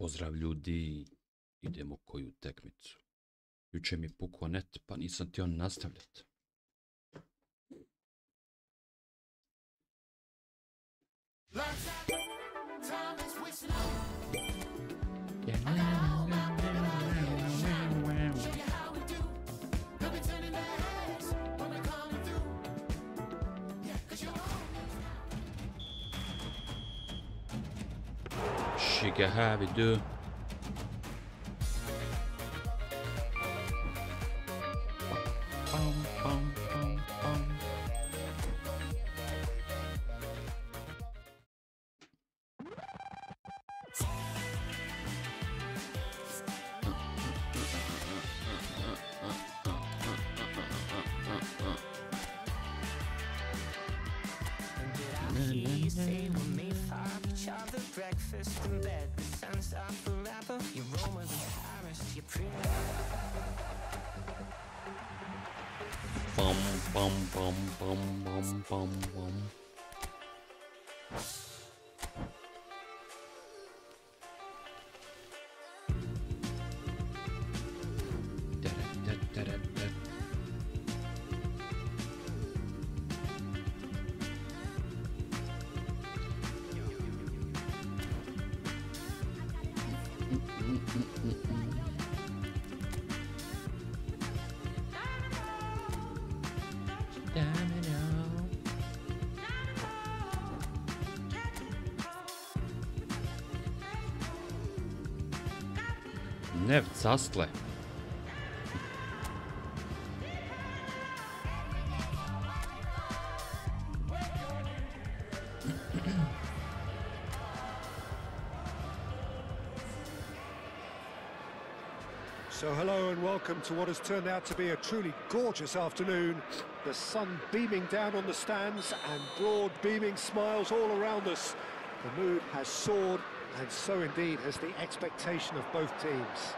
Pozdrav ljudi, idemo koju utakmicu. Juče mi pukao net, pa nisam htio nastavljati. Shiga have do. Ne vcastle. So hello and welcome to what has turned out to be a truly gorgeous afternoon. The sun beaming down on the stands and broad beaming smiles all around us. The mood has soared, and so indeed has the expectation of both teams.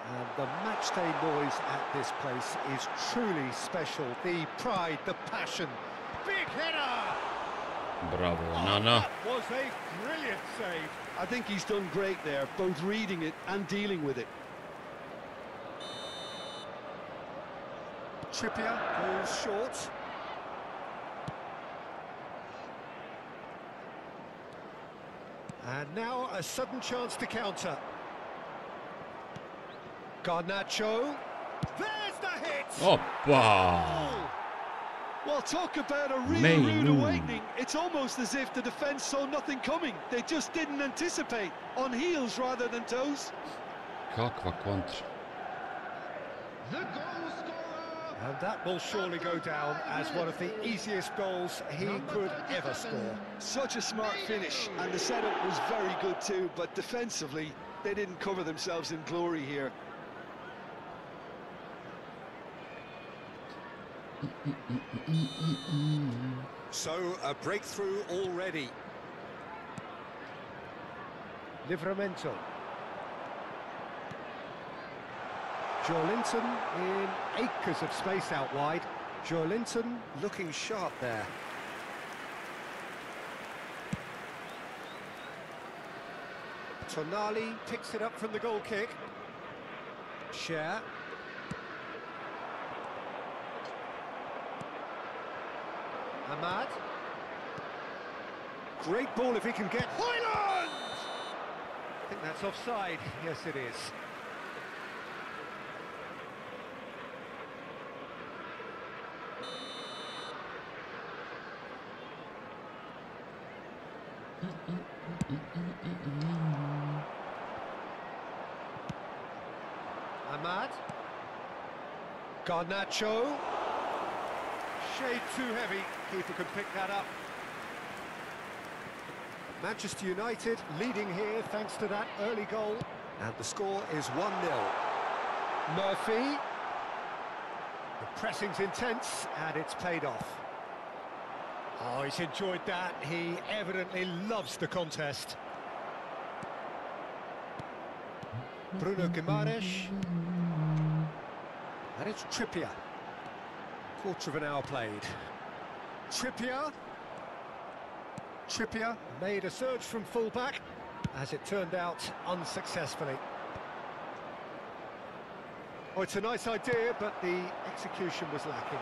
And the matchday noise at this place is truly special. The pride, the passion. Big header! Bravo, Nana. That was a brilliant save. I think he's done great there, both reading it and dealing with it. Trippier goes short. And now a sudden chance to counter. Garnacho. There's the hit! Opa! Oh. Well, talk about a real rude awakening. It's almost as if the defence saw nothing coming. They just didn't anticipate. On heels rather than toes. Kakva kontra. The goal scorer! And that will surely go down as one of the easiest goals he could ever score. Such a smart finish, and the setup was very good too, but defensively, they didn't cover themselves in glory here. So, a breakthrough already. Livramento. Joelinton in acres of space out wide. Joelinton looking sharp there. Tonali picks it up from the goal kick. Cher. Ahmad. Great ball if he can get... Hoyland! I think that's offside. Yes, it is. Ahmad. Garnacho. Shade too heavy. Keeper can pick that up. Manchester United leading here thanks to that early goal. And the score is 1-0. Murphy. The pressing's intense and it's paid off. Oh, he's enjoyed that. He evidently loves the contest. Bruno Guimaraes. And it's Trippier. Quarter of an hour played. Trippier. Trippier made a surge from fullback, as it turned out unsuccessfully. Oh, it's a nice idea, but the execution was lacking.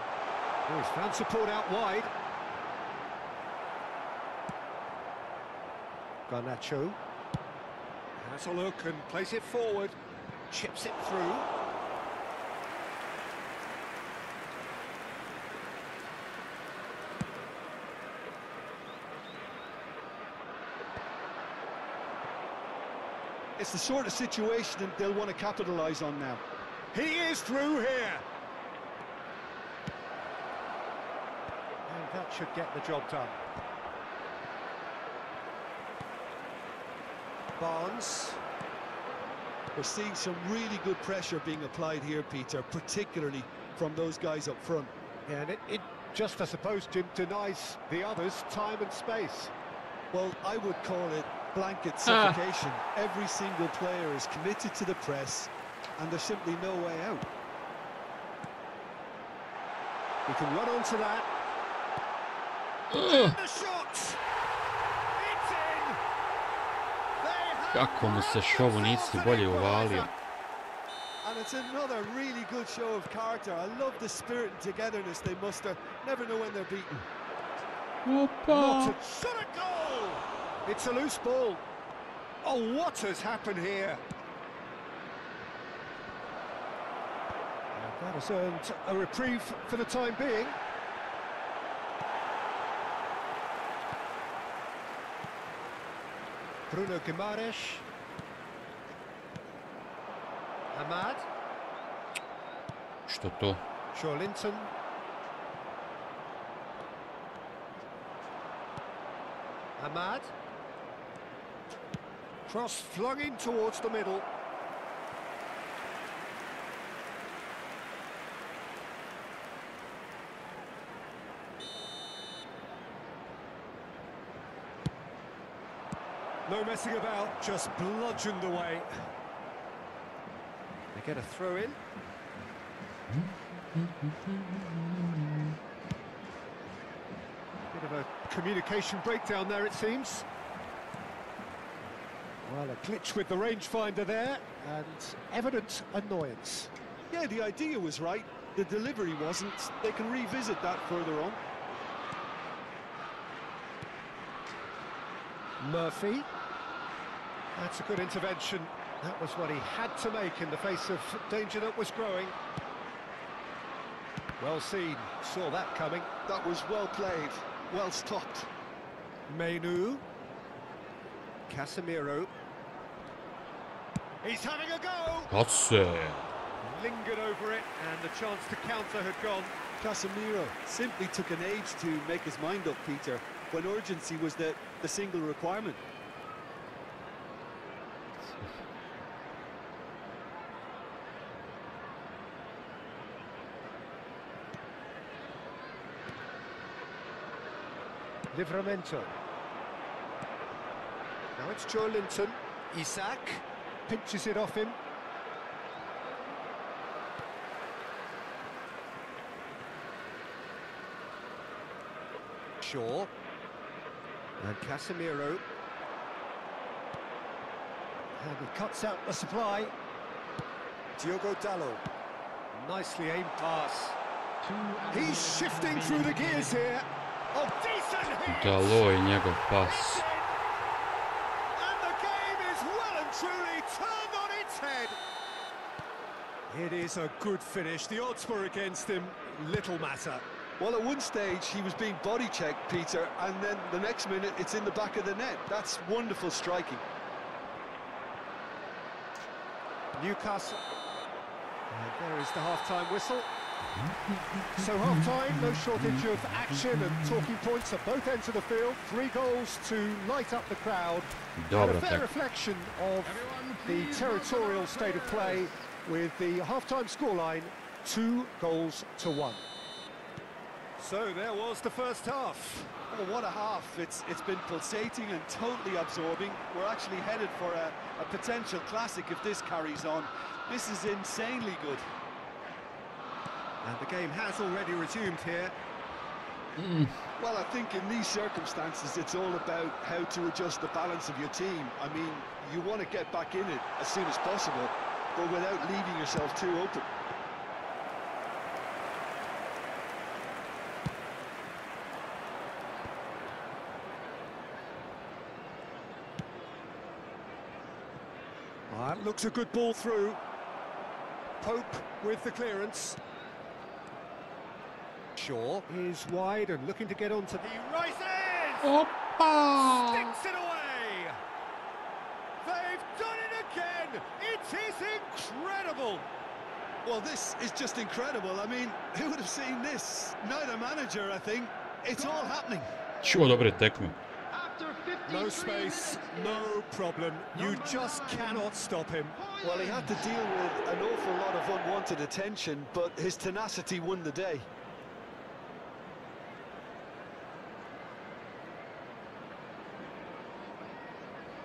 Oh, he's found support out wide. Garnacho has a look and plays it forward. Chips it through. It's the sort of situation that they'll want to capitalise on now. He is through here. And that should get the job done. Barnes. We're seeing some really good pressure being applied here, Peter, particularly from those guys up front. Yeah, and it just, I suppose, Jim, denies the others time and space. Well, I would call it blanket suffocation. Every single player is committed to the press, and there's simply no way out. We can run onto that. And the shot! It's in! Kako mu se šovu nisi bolje uvalio. And it's another really good show of character. I love the spirit and togetherness they muster. Never know when they're beaten. Not a shot at goal! It's a loose ball. Oh, what has happened here? And that has earned a reprieve for the time being. Bruno Guimaraes. Ahmad. Što to? Linton. Ahmad. Cross flung in towards the middle. No messing about, just bludgeoned away. They get a throw in. Bit of a communication breakdown there, it seems. Well, a glitch with the rangefinder there, and evident annoyance. Yeah, the idea was right, the delivery wasn't. They can revisit that further on. Murphy. That's a good intervention. That was what he had to make in the face of danger that was growing. Well seen, saw that coming. That was well played, well stopped. Menu. Casemiro. He's having a go! Passe. Lingered over it, and the chance to counter had gone. Casemiro simply took an age to make his mind up, Peter, when urgency was the single requirement. Livramento. Now it's Linton. Isak pinches it off him. Shaw. And Casemiro. And he cuts out the supply. Diogo Dalot. Nicely aimed pass. He's shifting through the gears here. Oh, decent hit! Dalot I njegov pas. And the game is well and truly turned on its head. It is a good finish. The odds were against him. Little matter. Well, at one stage he was being body checked, Peter, and then the next minute it's in the back of the net. That's wonderful striking. Newcastle. And there is the half-time whistle. So half-time, no shortage of action and talking points at both ends of the field. 3 goals to light up the crowd. And a fair reflection of the territorial state of play with the half-time scoreline 2-1. So there was the first half. Oh, what a half. It's been pulsating and totally absorbing. We're actually headed for a potential classic if this carries on. This is insanely good. And the game has already resumed here. Well, I think in these circumstances, it's all about how to adjust the balance of your team. I mean, you want to get back in it as soon as possible, but without leaving yourself too open. That looks a good ball through. Pope with the clearance. Shaw is wide and looking to get onto the... He rises! Opa! Sticks it away! They've done it again! It is incredible! Well, this is just incredible. I mean, who would have seen this? Neither manager, I think. It's all happening. Čuo dobre tekme. No space, no problem. You just cannot stop him. Well, he had to deal with an awful lot of unwanted attention, but his tenacity won the day.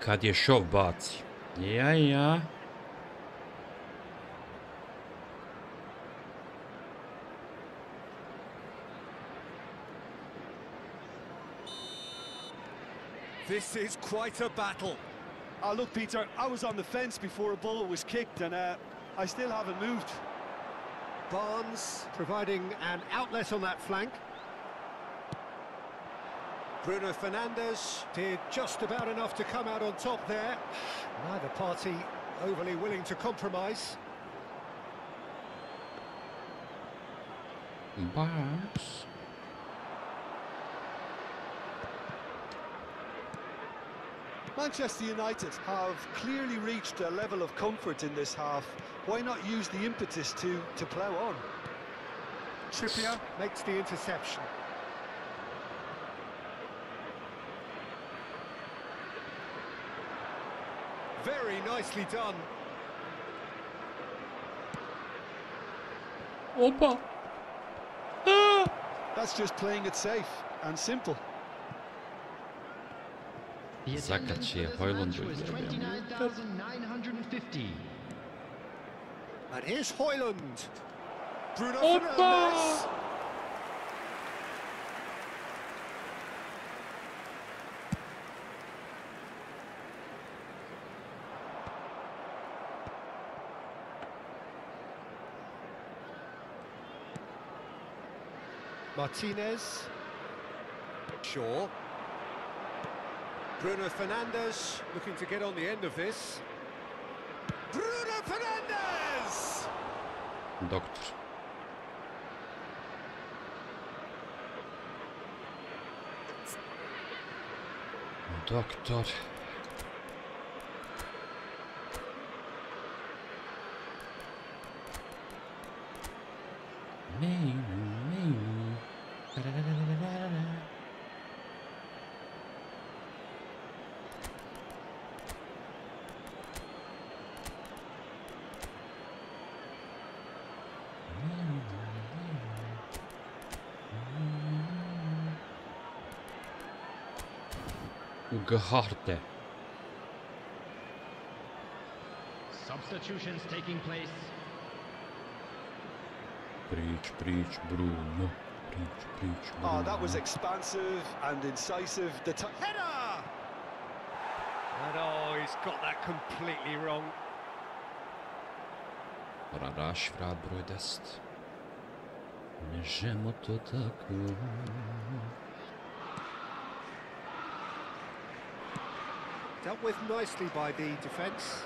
Kad je šov baci. Ja. This is quite a battle. Oh, look, Peter, I was on the fence before a ball was kicked, and I still haven't moved. Barnes providing an outlet on that flank. Bruno Fernandes did just about enough to come out on top there. Neither party overly willing to compromise. Barnes. Manchester United have clearly reached a level of comfort in this half. Why not use the impetus to plough on? Trippier makes the interception. Very nicely done. Opa! That's just playing it safe and simple. Zakač je Hojlundu izjavio. And here's Højlund. Bruno Opa! Fernandes. Martinez. Shaw. Bruno Fernandes looking to get on the end of this. Bruno Fernandes! Doktor. Doktor. Geharte. Substitutions taking place. Preach, Bruno. Preach, Bruno. Oh, that was expansive and incisive. Header! And oh, he's got that completely wrong. Rashford broj 10. Ne žemo to tako. Dealt with nicely by the defence.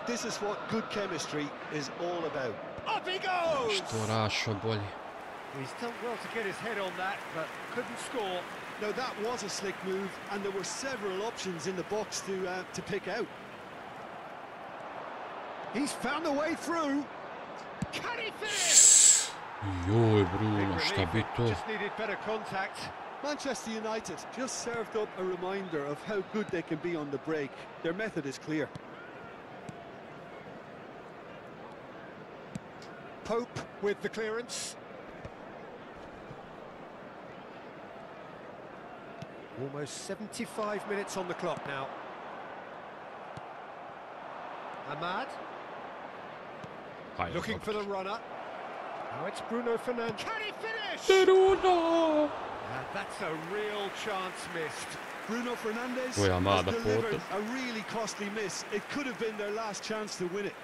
This is what good chemistry is all about. Up he goes! Što Rašo bolje. He's done well to get his head on that, but couldn't score. Now that was a slick move, and there were several options in the box to pick out. He's found a way through. Can he finish? Joj, Bruno, šta bi to? Just needed better contact. Manchester United just served up a reminder of how good they can be on the break. Their method is clear. Pope with the clearance. Almost 75 minutes on the clock now. Ahmad. Looking for the runner. Now it's Bruno Fernandes. Can he finish? Bruno! That's a real chance missed. Bruno Fernandes has delivered a really costly miss. It could have been their last chance to win it.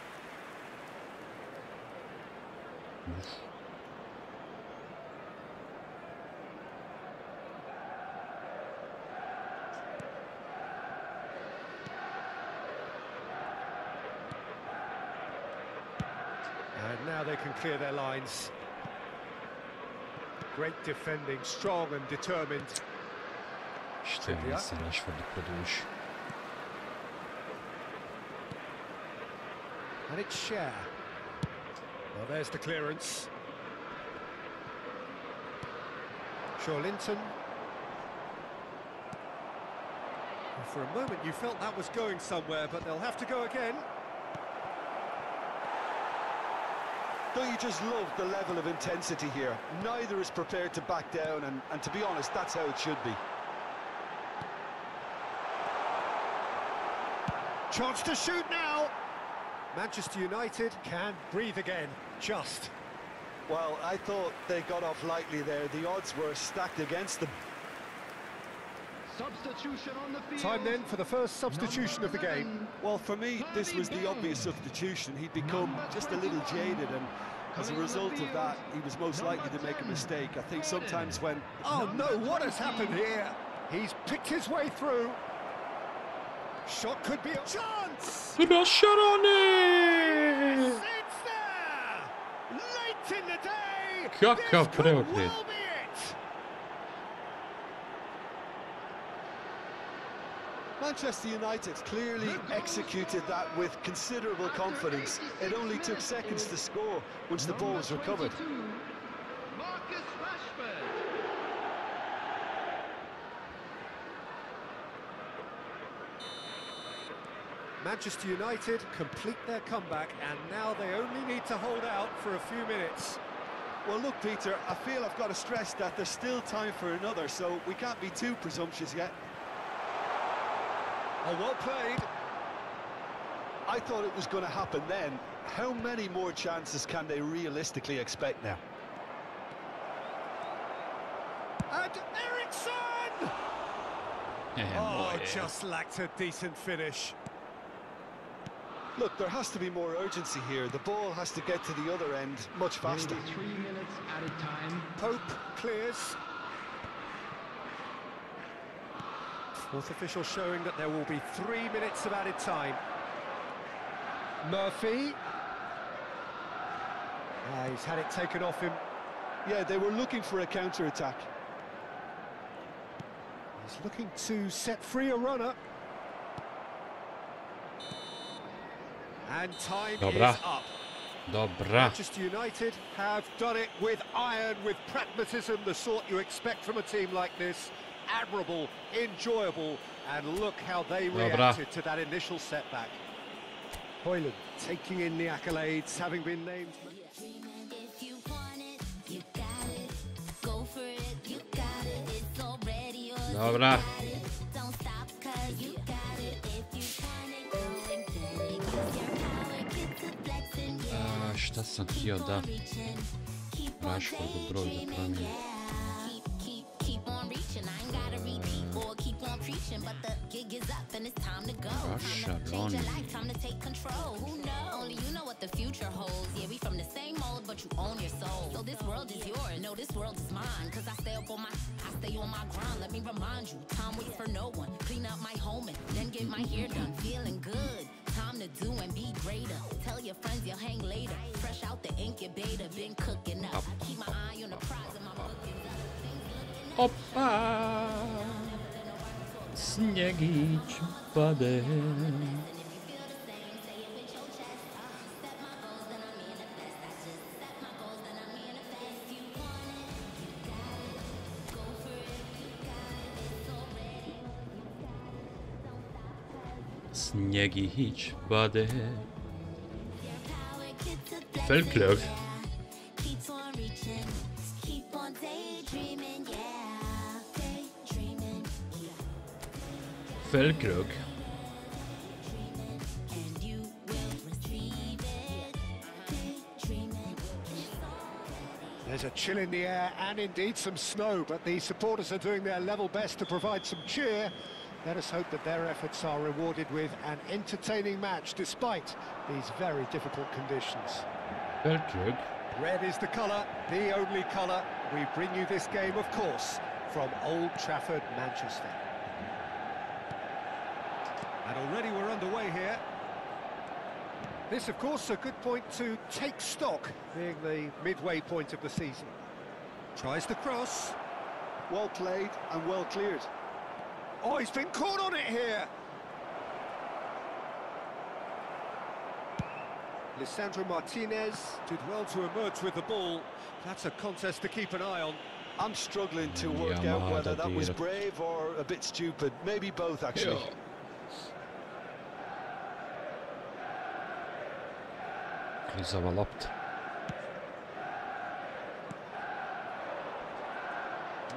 And now they can clear their lines. Great defending, strong and determined. İşte mesela Rashford'u produş. And it's Cher. Well, there's the clearance. Linton. For a moment you felt that was going somewhere, but they'll have to go again. Don't you just love the level of intensity here? Neither is prepared to back down, and to be honest, that's how it should be. Chance to shoot now. Manchester United can breathe again, just. Well, I thought they got off lightly there. The odds were stacked against them. Substitution on the field. Time then for the first substitution of the game. Well, for me, this was the obvious substitution. He'd become just a little jaded, and as a result of that, he was most likely to make a mistake. I think sometimes when... Oh no, what has happened here? He's picked his way through. Shot could be a chance! The shot on it! It's there! Late in the day! Kakav This could preokret. well be it! Manchester United clearly executed that with considerable confidence. It only took seconds to score once the ball was recovered. Marcus Rashford. Manchester United complete their comeback, and now they only need to hold out for a few minutes. Well, look, Peter, I feel I've got to stress that there's still time for another, so we can't be too presumptuous yet. Oh, well played. I thought it was going to happen then. How many more chances can they realistically expect now? And Eriksson! Oh, just lacked a decent finish. Look, there has to be more urgency here. The ball has to get to the other end much faster. 3 minutes at a time. Pope clears. Fourth official showing that there will be 3 minutes of added time. Murphy. He's had it taken off him. Yeah, they were looking for a counter-attack. He's looking to set free a runner. And time is up. Manchester United have done it with iron, with pragmatism, the sort you expect from a team like this. Admirable, enjoyable, and look how they reacted to that initial setback. Højlund taking in the accolades, having been named. Dobra. Šta sam htio da Rashfordu broj da promijenim? The future holds. Yeah, we from the same mold, but you own your soul. So this world is yours, no, this world is mine. Cause I stay on my grind. Let me remind you, time waits for no one. Clean up my home and then get my hair done. Feeling good, time to do and be greater. Tell your friends you'll hang later. Fresh out the incubator, been cooking up. Keep my eye on the prize and my looking up. Opa! Śniegić pade. Śniegić pade. Felklöv. Felkrug. There's a chill in the air and indeed some snow, but the supporters are doing their level best to provide some cheer. Let us hope that their efforts are rewarded with an entertaining match despite these very difficult conditions. Felkrug. Red is the colour, the only colour. We bring you this game, of course, from Old Trafford, Manchester. And already we're underway here. This, of course, a good point to take stock, being the midway point of the season. Tries the cross. Well played and well cleared. Oh, he's been caught on it here. Lisandro Martinez did well to emerge with the ball. That's a contest to keep an eye on. I'm struggling to work out whether that was brave or a bit stupid. Maybe both, actually. Zavalapt.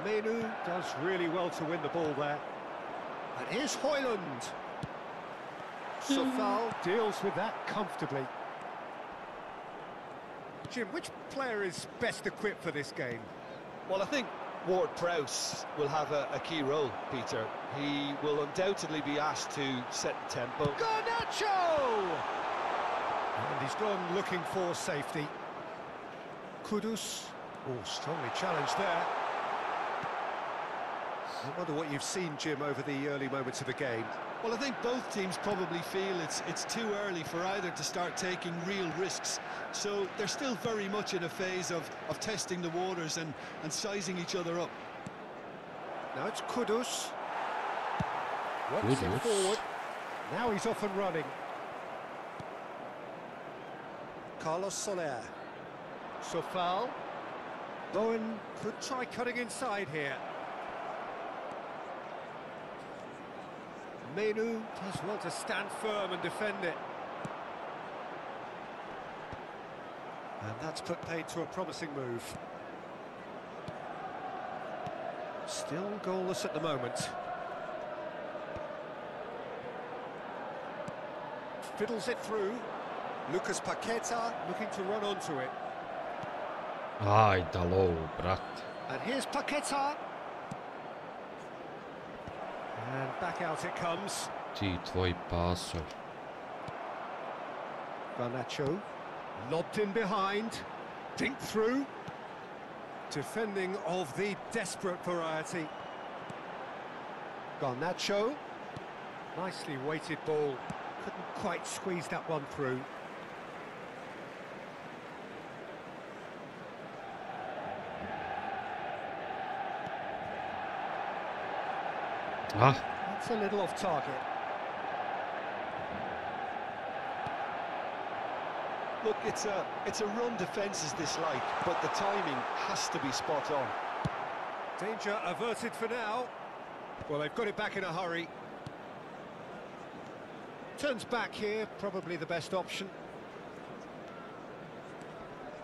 Menu does really well to win the ball there. And here's Højlund. Sofal deals with that comfortably. Jim, which player is best equipped for this game? Well, I think Ward-Prowse will have a key role, Peter. He will undoubtedly be asked to set the tempo. Garnacho! And he's gone looking for safety. Kudus. Oh, strongly challenged there. I wonder what you've seen, Jim, over the early moments of the game. Well, I think both teams probably feel it's too early for either to start taking real risks. So they're still very much in a phase of testing the waters and sizing each other up. Now it's Kudus. Works it forward. Now he's off and running. Carlos Soler. Sofal. Bowen could try cutting inside here. Menu does well to stand firm and defend it. And that's put paid to a promising move. Still goalless at the moment. Fiddles it through. Lucas Paqueta looking to run onto it. Aj, dalo, brat. And here's Paqueta. And back out it comes. Ti tvoj pasor. Garnacho. Lobbed in behind. Dink through. Defending of the desperate variety. Garnacho. Nicely weighted ball. Couldn't quite squeeze that one through. Ah. That's a little off target. Look, it's a run defence is dislike, but the timing has to be spot on. Danger averted for now. Well, they've got it back in a hurry. Turns back here, probably the best option.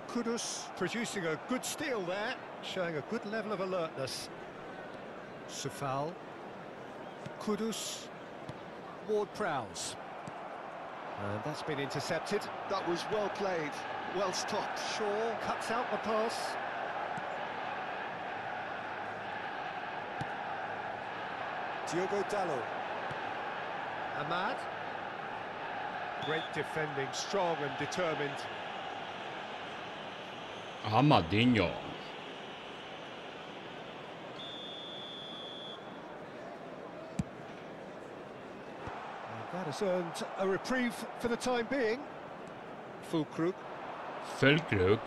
Kudus producing a good steal there, showing a good level of alertness. Sofal. Kudus. Ward-Prowse. And that's been intercepted. That was well played, well stopped. Shaw cuts out the pass. Diogo Dalot. Ahmad. Great defending, strong and determined. Amadinho. That has earned a reprieve for the time being. Fulkrug. Felkrug.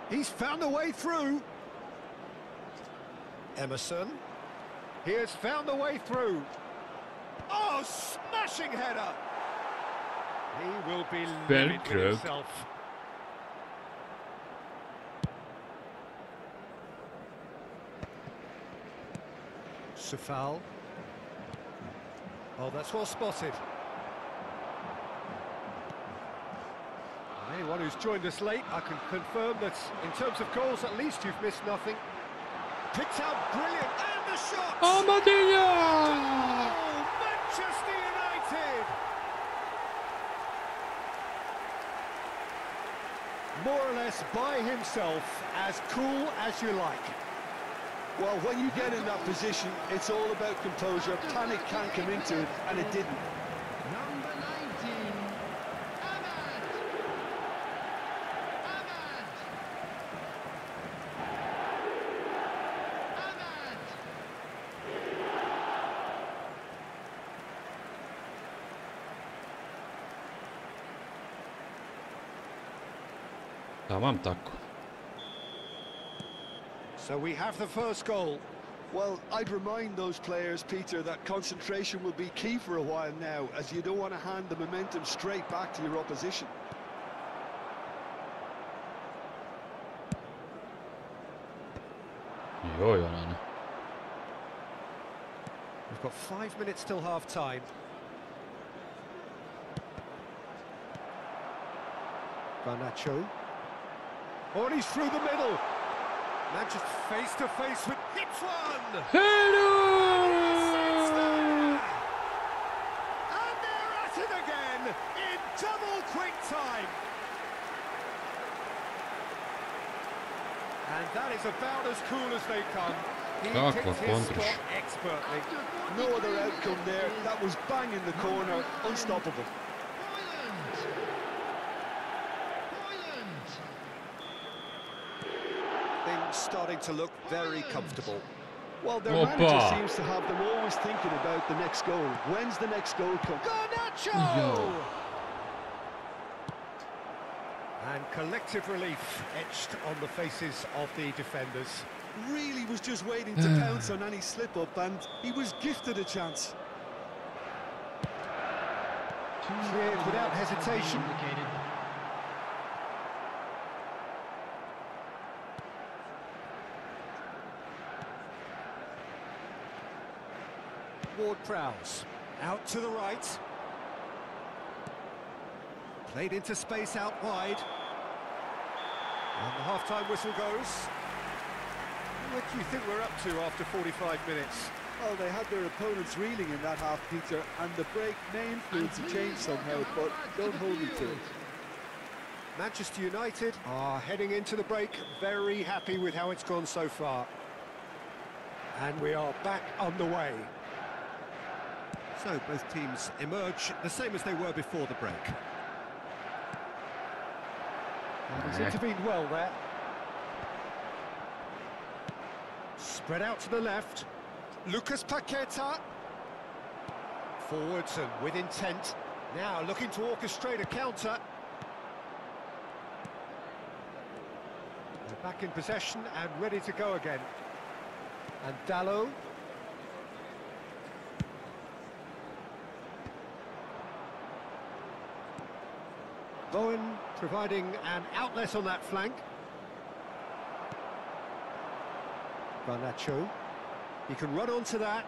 He's found a way through. Emerson. He has found a way through. Oh, smashing header! He will be livid with himself. Sofal. Oh, that's well spotted. Anyone who's joined us late, I can confirm that in terms of goals, at least you've missed nothing. Picked out brilliant, and the shot! Amadinho! Oh, more or less by himself, as cool as you like. Well, when you get in that position, it's all about composure. Panic can't come into it, and it didn't. Number 19, Ahmad. Tamam tako. So we have the first goal. Well, I'd remind those players, Peter, that concentration will be key for a while now, as you don't want to hand the momentum straight back to your opposition. Joj, onana. We've got 5 minutes till half-time. Garnacho. Oh, and he's through the middle. Manchester face to face with hits one. And they're at it again in double quick time. And that is about as cool as they come. He picked his spot expertly. No other outcome there. That was bang in the corner, unstoppable. Things starting to look very comfortable. Well, their manager seems to have them always thinking about the next goal. When's the next goal come? Garnacho! And collective relief etched on the faces of the defenders. Really was just waiting to pounce on any slip-up, and he was gifted a chance. Cleared without hesitation. Ward-Prowse, out to the right. Played into space out wide. And the half-time whistle goes. What do you think we're up to after 45 minutes? Well, they had their opponents reeling in that half, Peter, and the break may influence a change somehow, but don't hold me to it. Manchester United are heading into the break, very happy with how it's gone so far. And we are back underway. So both teams emerge the same as they were before the break. He's intervened well there. Spread out to the left. Lucas Paqueta. Forwards and with intent. Now looking to orchestrate a counter. They're back in possession and ready to go again. And Dallo. Bowen providing an outlet on that flank. Garnacho. He can run onto that.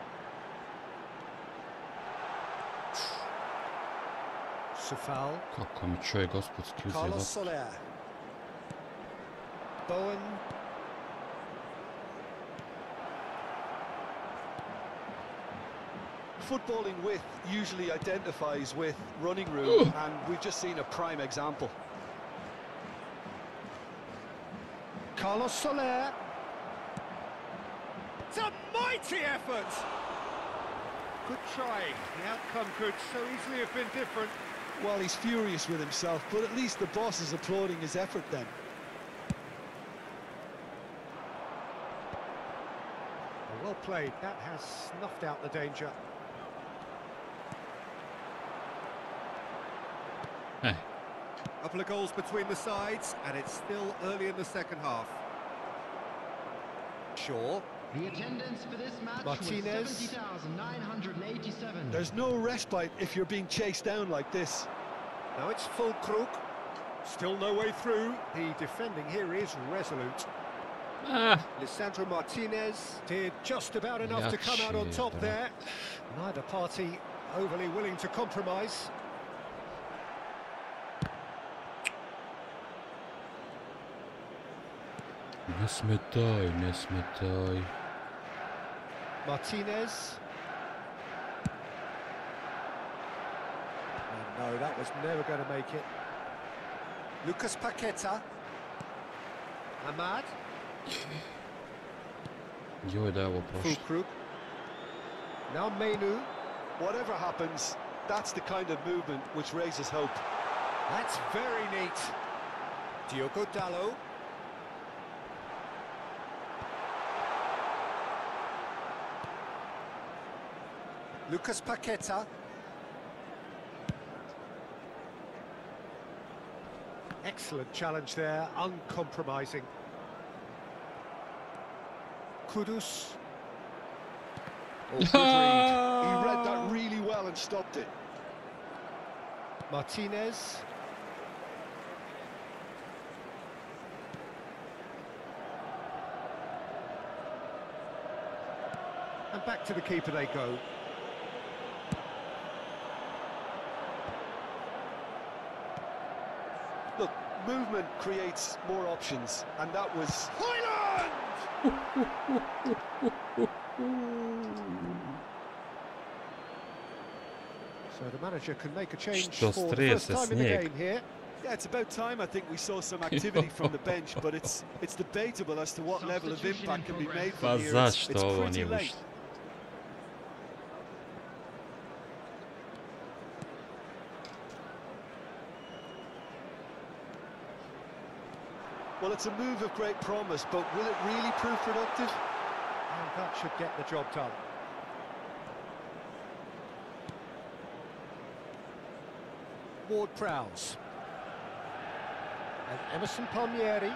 Safal. Kako mi čovjek gospodski uzeo Carlos loptu. Soler. Bowen. Footballing width usually identifies with running room, and we've just seen a prime example. Carlos Soler. It's a mighty effort! Good try. The outcome could so easily have been different. Well, he's furious with himself, but at least the boss is applauding his effort then. Well played. That has snuffed out the danger. Hey. Couple of goals between the sides, and it's still early in the second half. Shaw. The attendance for this match Martinez. was 70,987. There's no respite if you're being chased down like this. Now it's Fulkrug. Still no way through. The defending here is resolute. Lisandro Martinez did just about enough to come out on top there. Neither party overly willing to compromise. Ne smetaj, ne smetaj. Martinez. No, that was never going to make it. Lucas Paqueta. Ahmad. Joj, da je ovo prošlo. Fulkrug. Now Menu. Whatever happens, that's the kind of movement which raises hope. That's very neat. Diogo Dalot. Lucas Paqueta. Excellent challenge there, uncompromising. Kudus. Oh, good read. He read that really well and stopped it. Martinez. And back to the keeper they go. Look, movement creates more options, and that was... Highland! So the manager can make a change Što for the first strese time in the snijeg. game here. Yeah, it's about time I think we saw some activity from the bench, but it's debatable as to what level of impact can be made Pa from here. zašto It's ovo pretty nije late. ušlo? Well, it's a move of great promise, but will it really prove productive? And that should get the job done. Ward-Prowse. And Emerson Palmieri.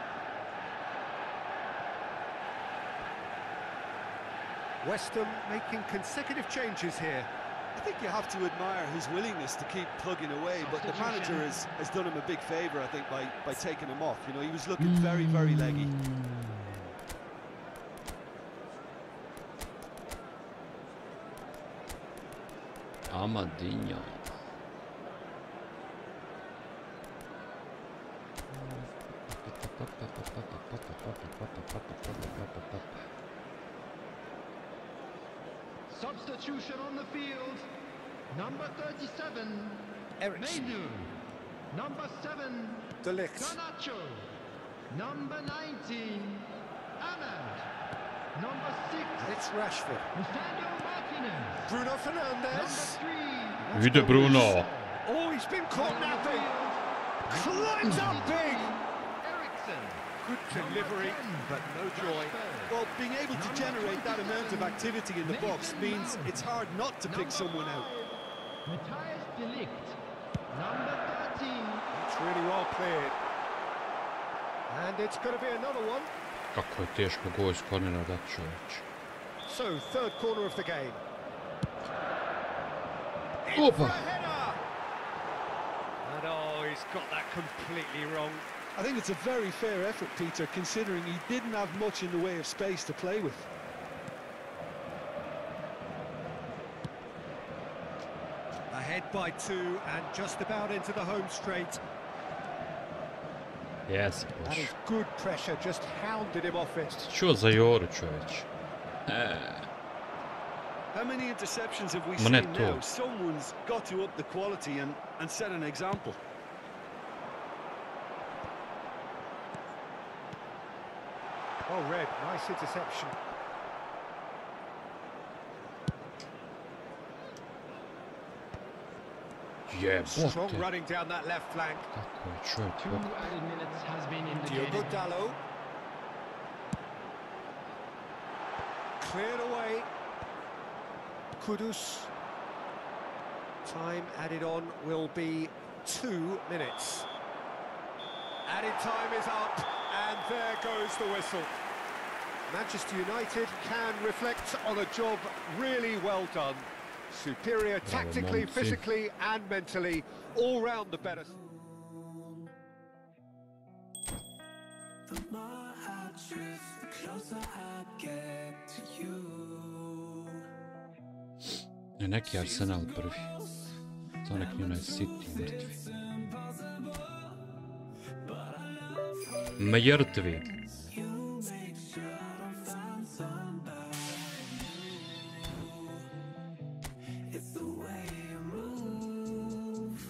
West Ham making consecutive changes here. I think you have to admire his willingness to keep plugging away, but the manager has done him a big favour, I think, by taking him off. You know, he was looking very, very leggy. Amadinho. Substitution on the field. Number 37, Ericsson. Menu. Number 7, De Ligt. Garnacho. Number 19, Ahmad. Number 6, It's Rashford. Nathaniel Martinez. Bruno Number Fernandes. 3, Vide Bruno. Oh, he's been caught napping. Climbs up big. Ericsson. Good delivery, but no joy. Well, being able to generate that amount of activity in the box means it's hard not to pick someone out. Matthias De Ligt. Number 13, It's really well cleared. And it's going to be another one. Kako je teško go iz kornera dat, čovječ. So, third corner of the game. Opa! For a header! And oh, he's got that completely wrong. I think it's a very fair effort, Peter, considering he didn't have much in the way of space to play with. Ahead by 2 and just about into the home straight. Jes, That boš. is good pressure, just hounded him off it. Čuo za Joru, čovječ. How many interceptions have we Ma seen ne to. now? Someone's got to up the quality and set an example. Oh, Red, nice interception. Jebote. Strong running down that left flank. Kako je čovjek? 2 added minutes has been indicated. Diogo Dalot. Cleared away. Kudus. Time added on will be 2 minutes. Added time is up, and there goes the whistle. Manchester United can reflect on a job really well done. Superior tactically, Monty. physically and mentally, all round the better. The more I drift, the closer I get to you. Ne, neki Arsenal prvi. To nek United City mrtvi. Mrtvi. It's the way you move.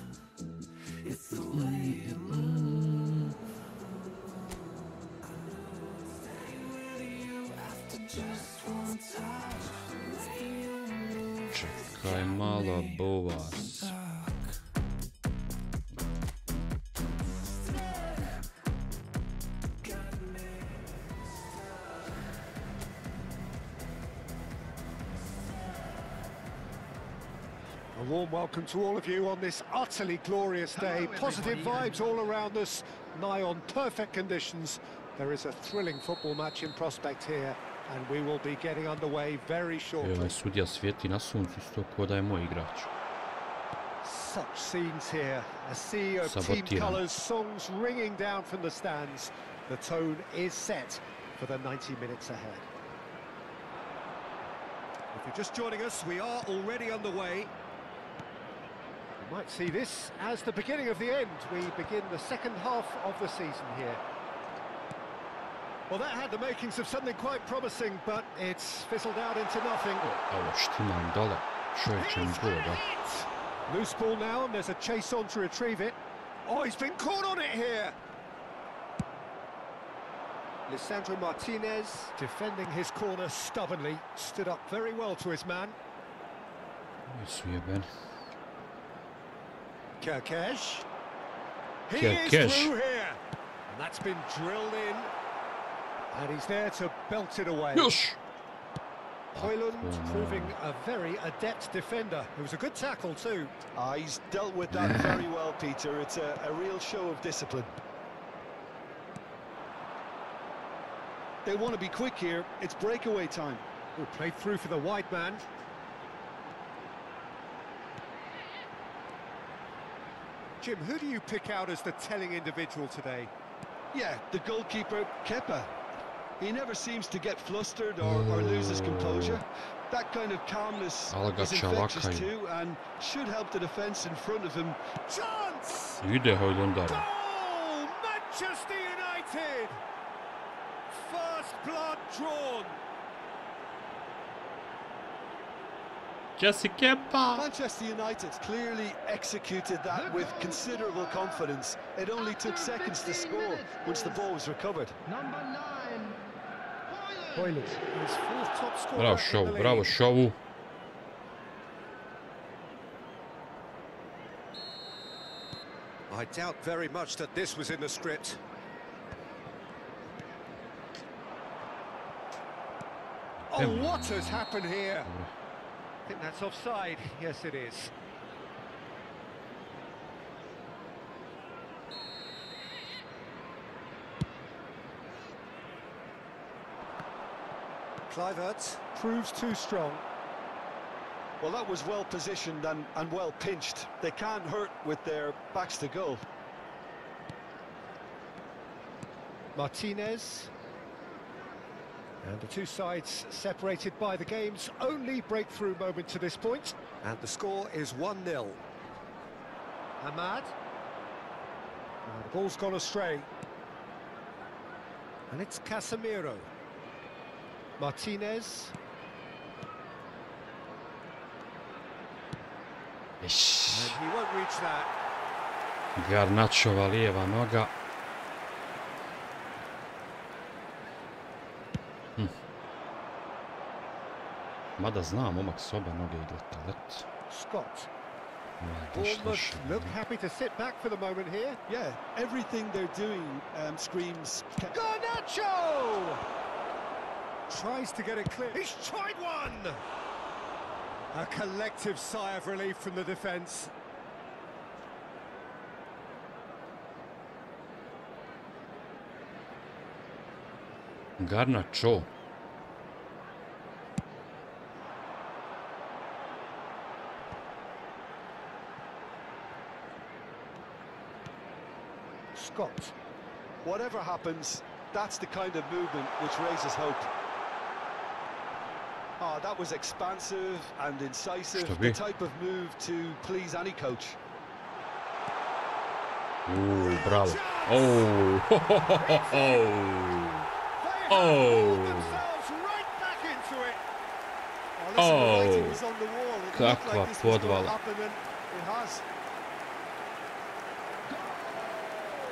It's the way you move. Čekaj malo, buvas. A warm welcome to all of you on this utterly glorious day. Positive vibes all around us, nigh on perfect conditions. There is a thrilling football match in prospect here, and we will be getting underway very shortly. Sudija svijeti na suncu sto ko da je moj igrač. Such scenes here, a sea of team colours, songs ringing down from the stands. The tone is set for the 90 minutes ahead. If you're just joining us, we are already underway. You might see this as the beginning of the end. We begin the second half of the season here. Well, that had the makings of something quite promising, but it's fizzled out into nothing. Ovo štimam dole, čovječe mi goda. Loose ball now, and there's a chase on to retrieve it. Oh, he's been caught on it here. Lisandro Martinez defending his corner stubbornly, stood up very well to his man. Kerkesh. He is through here. And that's been drilled in. And he's there to belt it away. Yes. Hoyland proving a very adept defender. It was a good tackle too. He's dealt with that very well, Peter. It's a real show of discipline. They want to be quick here. It's breakaway time. Oh, played through for the wide man. Jim, who do you pick out as the telling individual today? Yeah, the goalkeeper, Kepa. He never seems to get flustered or lose his composure. That kind of calmness is infectious too, and should help the defence in front of him. Chance! Goal! Manchester United! First blood drawn. Jesse Kepa! Manchester United clearly executed that with considerable confidence. It only took seconds to score once the ball was recovered. Number 9. Hoyland, his fourth top scorer. Bravo Šovu, bravo Šovu. I doubt very much that this was in the script. Oh, what has happened here? I think that's offside. Yes, it is. Kluivert proves too strong. Well, that was well positioned and well pinched. They can't hurt with their backs to goal. Martinez. And the two sides separated by the game's only breakthrough moment to this point. And the score is 1-0. Ahmad. And the ball's gone astray. And it's Casemiro. Martinez. And he won't reach that. Garnačova lijeva noga. Mada zna momak s oba noge igra talet. Scott. Bournemouth look happy to sit back for the moment here. Yeah, everything they're doing screams... Garnacho! Tries to get it clear. He's tried one! A collective sigh of relief from the defence. Garnacho. Scott. Whatever happens, that's the kind of movement which raises hope. Oh, that was expansive and incisive, the type of move to please any coach. Ooh, bravo. Oh, ho, ho, ho, ho, ho. Oh. Oh, kakva podvala.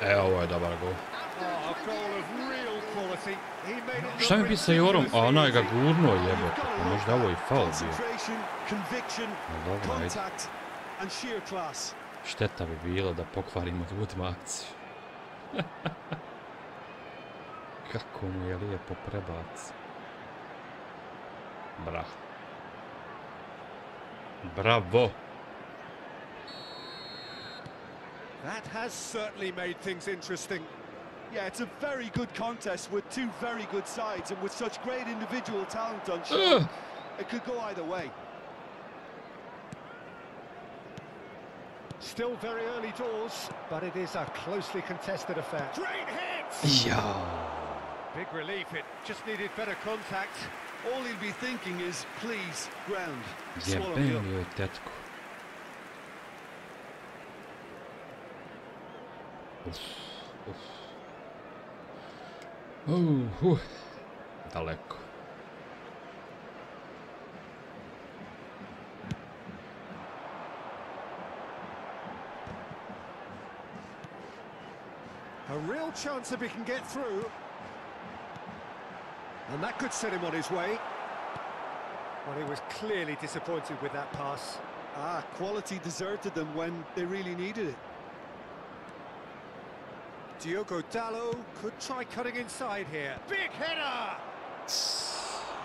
Ovo je dobar gol. Oh, a goal of real quality. He made it. Šta mi bi sa Jorom? A onaj ga gurno jebote. Možda ovo i faul bio. Concentration, conviction, Dobro, ajde. contact and sheer class. Šteta bi bilo da pokvarimo ljudima akciju. Kako mu je lijepo prebac. Bravo. Bravo. That has certainly made things interesting. Yeah, it's a very good contest with two very good sides and with such great individual talent on show. It could go either way. Still very early doors, but it is a closely contested affair. Great hit! Ja. Big relief, it just needed better contact. All he'll be thinking is, please, ground. Swallow me Jebem up. joj tetku. Daleko. A real chance if he can get through. And that could set him on his way. Well, he was clearly disappointed with that pass. Ah, quality deserted them when they really needed it. Diogo Dalot could try cutting inside here. Big header!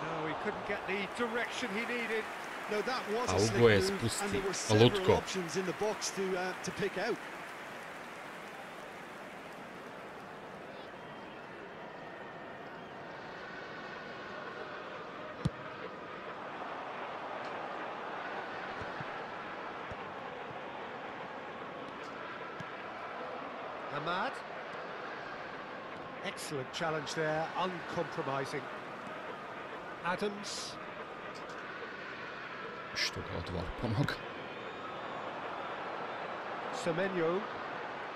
No, he couldn't get the direction he needed. No, that was A a slick ovo je move, and spusti. there were A several lutko. options in the box to pick out. Ahmad. Excellent challenge there, uncompromising. Adams. Što ga odval ponoga. Semenyo.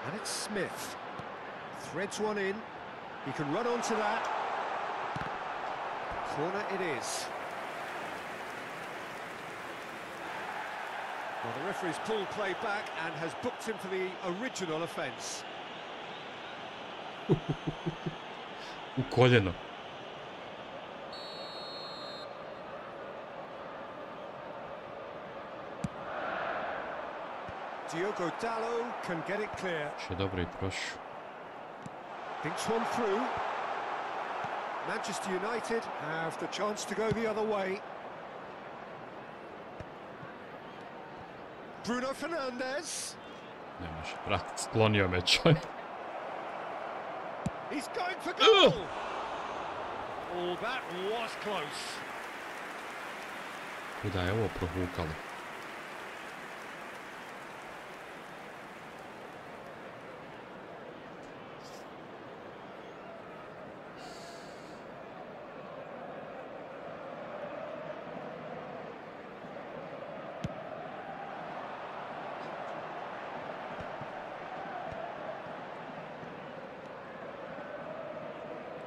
And it's Smith. Threads one in. He can run onto that. Corner it is. Well, the referee's pulled play back and has booked him for the original offence. U koljeno. Diogo Dalot can get it clear. Še dobro i prošao. Thinks one through. Manchester United have the chance to go the other way. Bruno Fernandes. Ne može pratit, sklonio me čovjek. He's going for goal. Oh, that was close. Kuda je ovo prohukalo?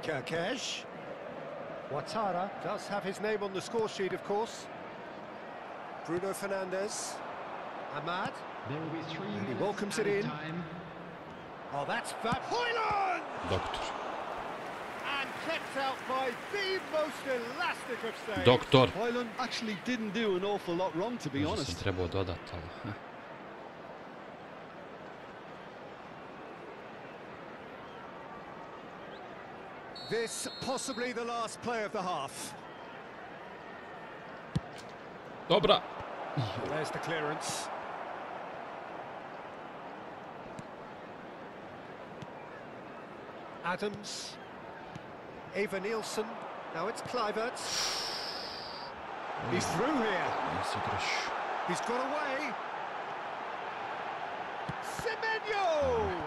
Kirkesh. Ouattara does have his name on the score sheet, of course. Bruno Fernandes. Ahmad. There will be 3 And he minutes welcomes it added in. time. Oh, that's Van Hooijdonk! Doktor. And kept out by the most elastic of saves. Doktor. Hojlund actually didn't do an awful lot wrong, to be Možda sam honest. trebao dodat, ali... This possibly the last play of the half. Dobra. There's the clearance. Adams. Eva Nielsen. Now it's Kluivert. He's through here. Nisi igraš. He's got away. Semenyo!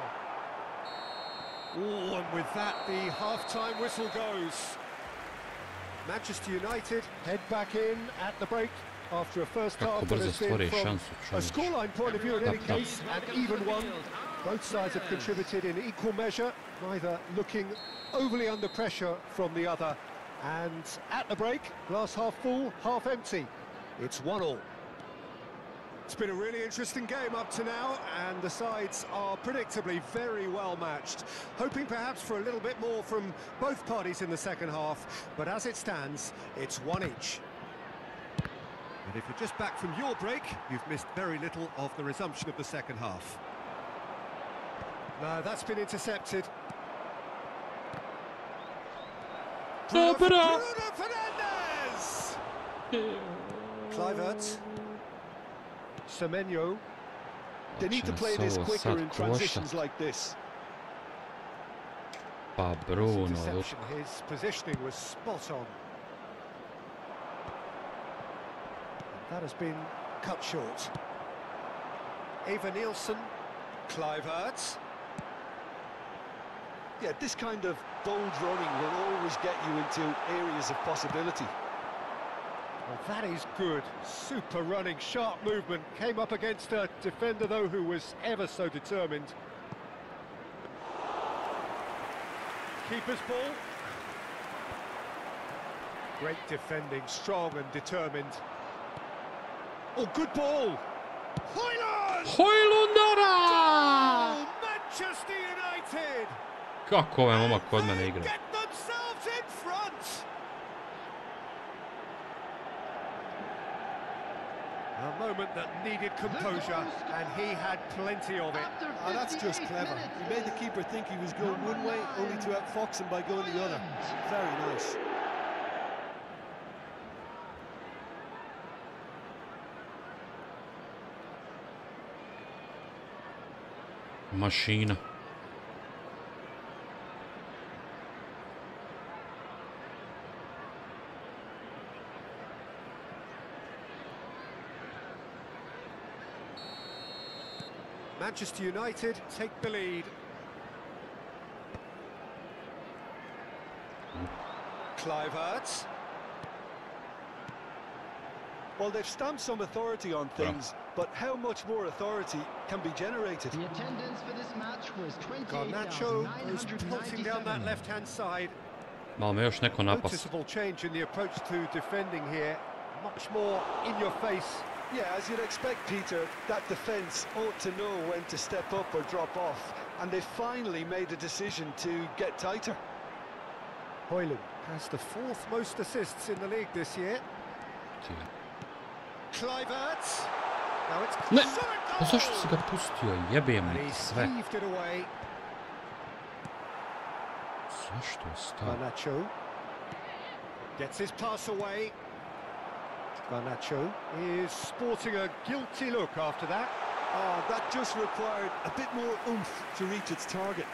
Oh, and with that, the half-time whistle goes. Manchester United head back in at the break after a first Kako half that brzo has been, stvori from šansu, a čovječe. scoreline point of view in any Tap, tap. case, an even one. Both sides have contributed in equal measure, neither looking overly under pressure from the other. And at the break, glass half full, half empty. It's 1-1. It's been a really interesting game up to now, and the sides are predictably very well matched. Hoping perhaps for a little bit more from both parties in the second half, but as it stands, it's one each. And if you're just back from your break, you've missed very little of the resumption of the second half. No, that's been intercepted. Bruno Fernandes! Kluivert. Semenyo. They need to play this quicker in transitions like this. Bruno. His positioning was spot on. That has been cut short. Eva Nielsen. Kluivert. Yeah, this kind of bold running will always get you into areas of possibility. Well, that is good. Super running, sharp movement. Came up against a defender, though, who was ever so determined. Keeper's ball. Great defending, strong and determined. Oh, good ball. Højlund! Højlundara! Manchester United! Kako ovaj momak kod mene igra? Get themselves in front! A moment that needed composure, and he had plenty of it. Oh, that's just clever. He made the keeper think he was going one way, only to outfox him by going the other. Very nice. Mašina. Manchester United take the lead. Kluivert. Well, they've stamped some authority on things, but how much more authority can be generated? The attendance for this match was Garnacho was pulsing down that 28,997. left-hand side. Malo me još neko napas. Noticeable change in the approach to defending here. Much more in your face. Yeah, as you'd expect, Peter, that defence ought to know when to step up or drop off, and they finally made a decision to get tighter. Højlund has the 4th most assists in the league this year. Kluivert. Now it's Ne, pa zašto si ga pustio? Jebijem and li he's sve. heaved it away. Zašto je stao? Garnacho gets his pass away. Garnacho is sporting a guilty look after that. Oh, that just required a bit more oomph to reach its target.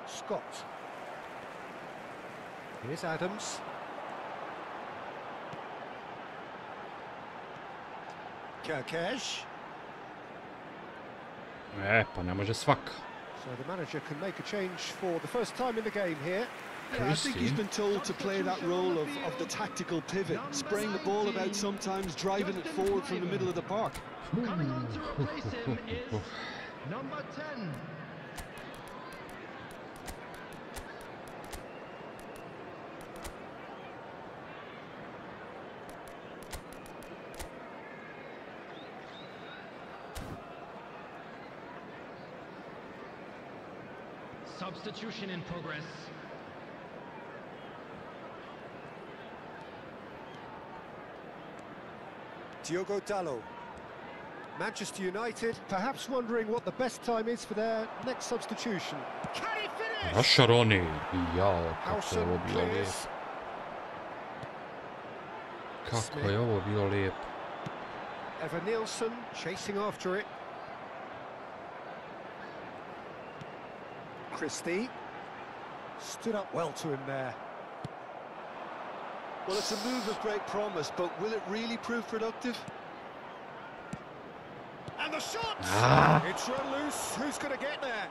Scott. Here's Adams. Kerkez. Pa ne može svaka. So the manager can make a change for the first time in the game here. Yeah, I think he's been told to play that role of the tactical pivot, spraying the ball about sometimes, driving it forward from the middle of the park. Coming on to replace him is number 10. Substitution in progress. Diogo Dalot. Manchester United perhaps wondering what the best time is for their next substitution. Can he finish? Rašaroni. Jao, kako je ovo Howson bilo lijep. clears. Kako je ovo bilo lijep. Eva Nielsen chasing after it. Christie stood up well to him there. Well, it's a move of great promise, but will it really prove productive? And the shot! Ah. It's run loose. Who's going to get there?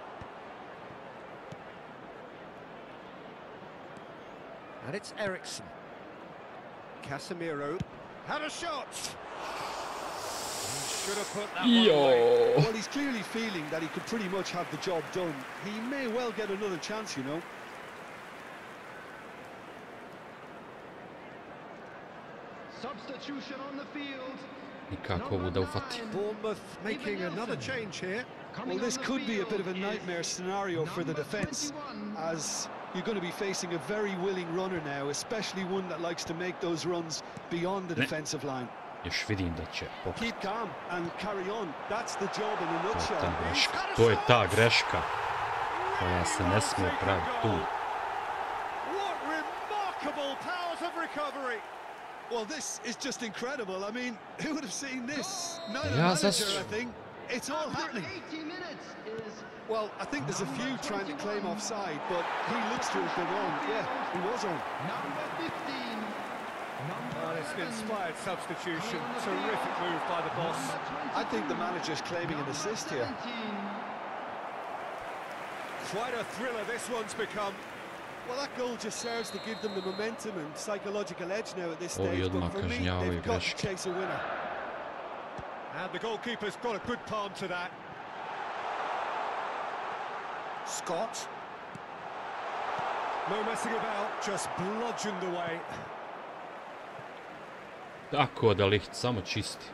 And it's Eriksson. Casemiro had a shot. He should have put that one away. Well, he's clearly feeling that he could pretty much have the job done. He may well get another chance, you know. Substitution on the field. Nikako ovu da ufati. Bournemouth making another change here. Well, this could be a bit of a nightmare scenario for the defence, as you're going to be facing a very willing runner now, especially one that likes to make those runs beyond the defensive line. Još vidim da će pokrati. Keep calm and carry on. That's the job in a nutshell. To je ta greška koja se ne smije praviti tu. What remarkable powers of recovery. Well, this is just incredible. I mean, who would have seen this? Neither Ja, manager, I think. It's all happening. Well, I think there's a few trying to claim offside, but he looks to have been on. Yeah, he was on. Number 15. Well, it's an inspired substitution. Terrific move by the boss. I think the manager's claiming an assist here. Quite a thriller this one's become. Well, that goal just serves to give them the momentum and psychological edge now at this stage. Ovi But odmah for me, kažnjavaju they've got to greške. chase a winner. And the goalkeeper's got a good palm to that. Scott. No messing about, just bludgeoned away. Tako da Licht samo čisti.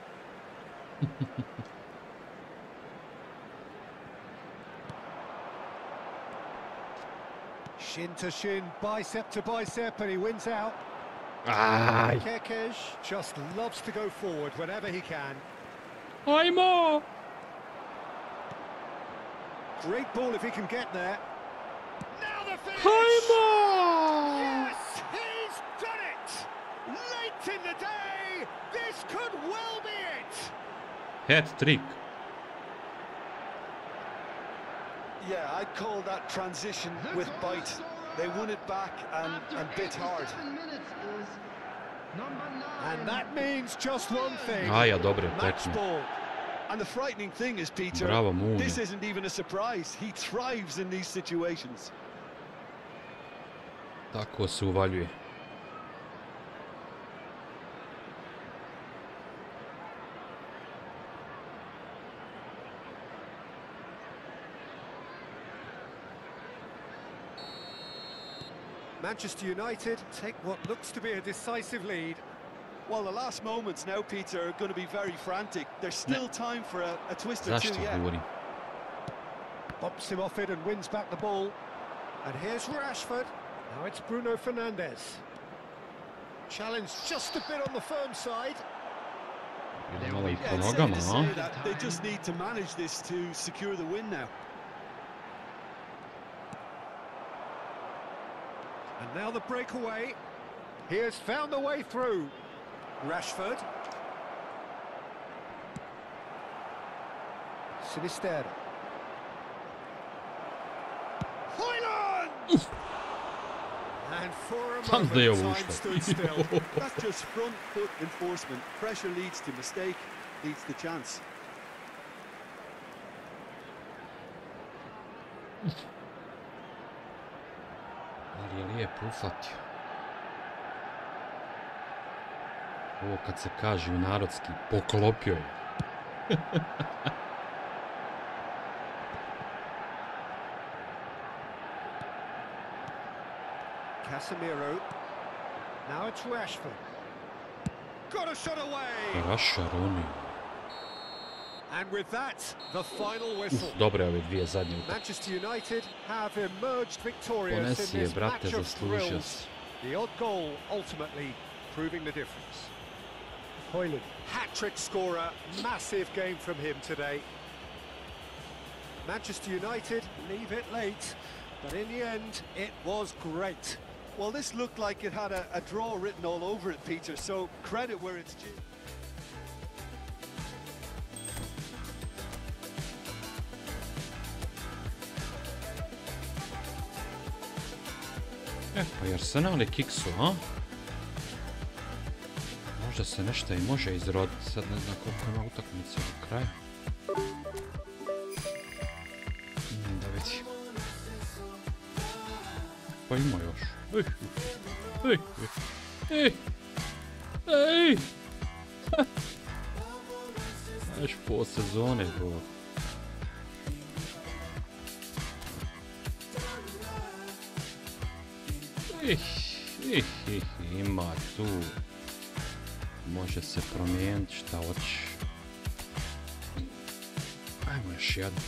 Shin to shin, bicep to bicep, and he wins out. Aj! Kekej just loves to go forward whenever he can. Ajmo! Great ball if he can get there. Now the finish! Ajmo! Yes, he's done it! Late in the day, this could well be it! Hat trick. Yeah, I'd call that transition with bite. They won it back and bit hard. And that means just one thing. Aja, dobre Match tekme. ball. And the frightening thing is, Peter, Bravo, Munja. this isn't even a surprise. He thrives in these situations. Tako se uvaljuje. Manchester United take what looks to be a decisive lead. Well, the last moments now, Peter, are going to be very frantic. There's still time for a twist or two Zašto yet. govorim? Bumps him off it and wins back the ball. And here's Rashford. Now it's Bruno Fernandes. Challenge just a bit on the firm side. Ide malo i po Yeah, it's safe nogama, to a? say that they just need to manage this to secure the win now. And now the breakaway. He has found the way through. Rashford. Sinisterra. Hoyland! And for a Tam da je ovo moment, time ušlo. stood still. That's just front foot enforcement. Pressure leads to mistake, leads to chance. Ali je lijepo ufatio. Ovo kad se kaže u narodski, poklopio je. Casemiro. Now it's Rashford. Got a shot away. Rašaronio. And with that, the final whistle. Dobre ove dvije zadnje utakmice. Manchester United have emerged victorious Ponesi in je, this brate, match of zaslužio thrills. si. The odd goal ultimately proving the difference. Hoyland, hat-trick scorer, massive game from him today. Manchester United leave it late, but in the end, it was great. Well, this looked like it had a draw written all over it, Peter, so credit where it's due. Pa i Arsenal je kiksu, a? Možda se nešto i može izroditi, sad ne znam koliko ima utakmice do kraja. Da vidim. Pa ima još. Ej! Znaš, po sezone, bro. Ima tu. Može se promijeniti šta hoćeš. Ajmo još jedno.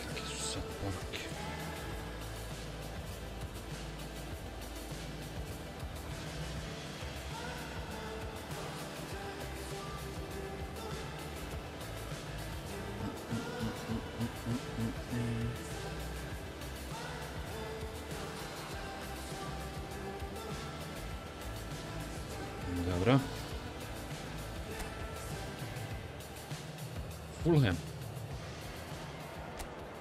Kakve su sad poruke? Dobro. Fulham.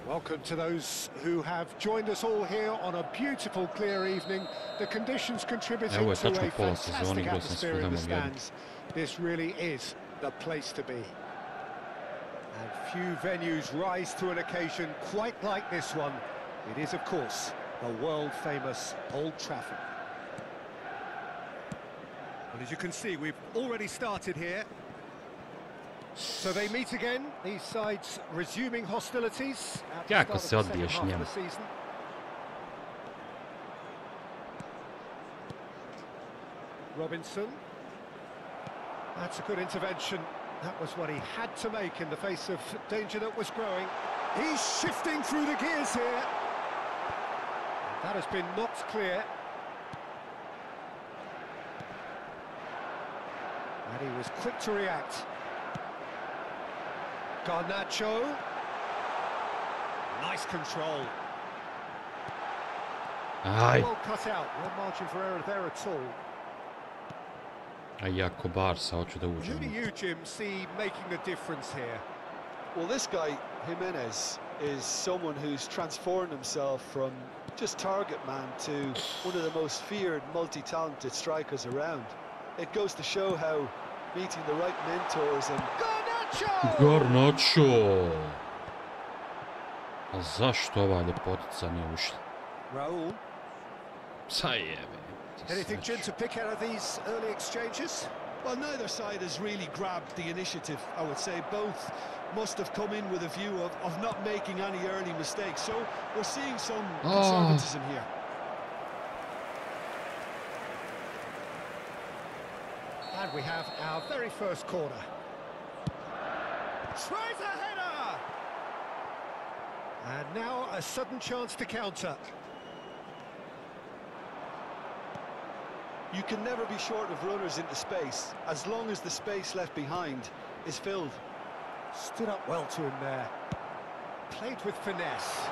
Welcome to those who have joined us all here on a beautiful, clear evening. The conditions contributing to a fantastic atmosphere in the stands. This really is the place to be. And few venues rise to an occasion quite like this one. It is, of course, the world-famous Old Trafford. Well, as you can see, we've already started here. So they meet again, these sides resuming hostilities at the start of the second half of the season. Robinson. That's a good intervention. That was what he had to make in the face of danger that was growing. He's shifting through the gears here. That has been knocked clear. And he was quick to react. Garnacho. Nice control. Aj. Well cut out. No margin for error there at all. A jako Barca, hoću da uđem. Who do you, Jim, see making a difference here? Well, this guy, Jimenez, is someone who's transformed himself from just target man to one of the most feared, multi-talented strikers around. It goes to show how meeting the right mentors and... Garnacho! A zašto ova ljepotica nije ušla? Raul. Sajebe. Anything, Jim, to pick out of these early exchanges? Well, neither side has really grabbed the initiative, I would say. Both must have come in with a view of not making any early mistakes. So we're seeing some conservatism here. And we have our very first corner. Tries a header! And now a sudden chance to counter. You can never be short of runners into space, as long as the space left behind is filled. Stood up well to him there. Played with finesse.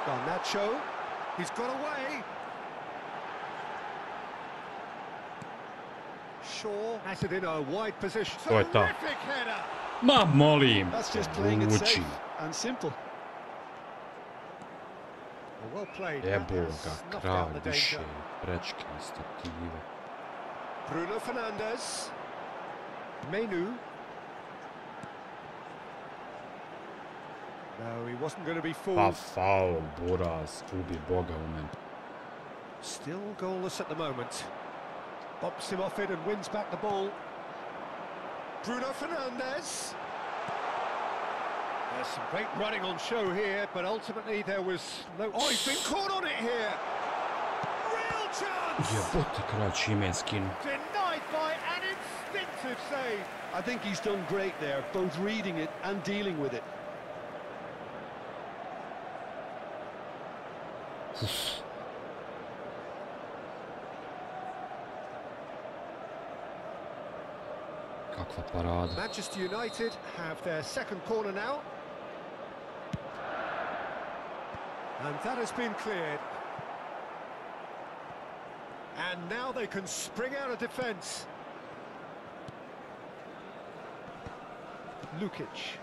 Garnacho. He's got away. Shaw has it in a wide position. Terrific header. Ma molim. That's just playing it safe and simple. Well played. Jebo ga, kralj više, prečke i stative. Bruno Fernandes. Menu. No, he wasn't going to be fooled. Pa faul, Buraz, ubi Boga u meni. Still goalless at the moment. Bumps him off it and wins back the ball. Bruno Fernandes. There's some great running on show here, but ultimately there was no... Oh, he's been caught on it here! Real chance! Jebote, kralj čime skinu. Denied by an instinctive save. I think he's done great there, both reading it and dealing with it. Kakva parada. Manchester United have their second corner now. And that has been cleared. And now they can spring out of defence. Lukic.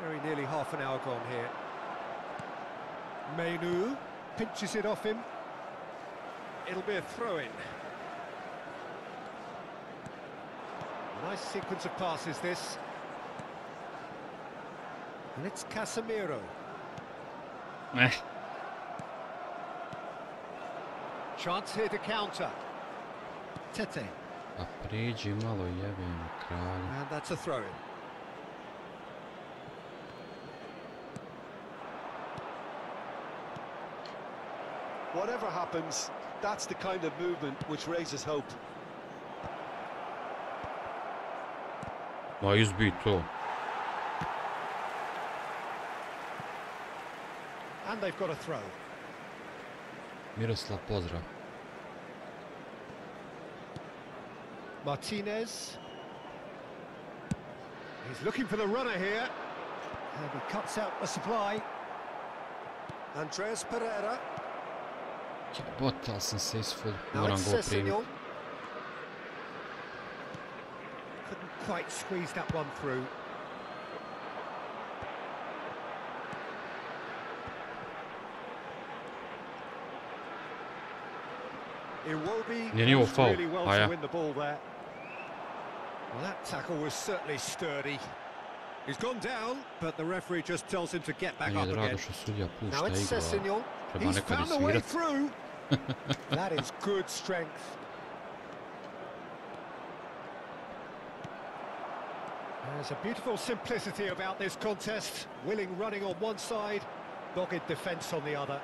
Very nearly half an hour gone here. Menu pinches it off him. It'll be a throw-in. Nice sequence of passes, this. And it's Casemiro. Chance here to counter. Tete. A priđi malo, jebem kralj. And that's a throw in. Whatever happens, that's the kind of movement which raises hope. Ma izbi to. And they've got a throw. Miroslav, pozdrav. Martinez. He's looking for the runner here. And he cuts out the supply. Andres Pereira. Jebote, ali sam se isful. Now Moram it's go primiti. Sessignon. Couldn't quite squeeze that one through. Iwobi Nije ni ovo faul, really well a ja. to win the ball there. Well, that tackle was certainly sturdy. He's gone down, but the referee just tells him to get back Meni up je drago again. što sudija Now pušta it's igru, ali Sessignon. treba He's nekad i found a way svirat. through. That is good strength. There's a beautiful simplicity about this contest. Willing running on one side, dogged defence on the other.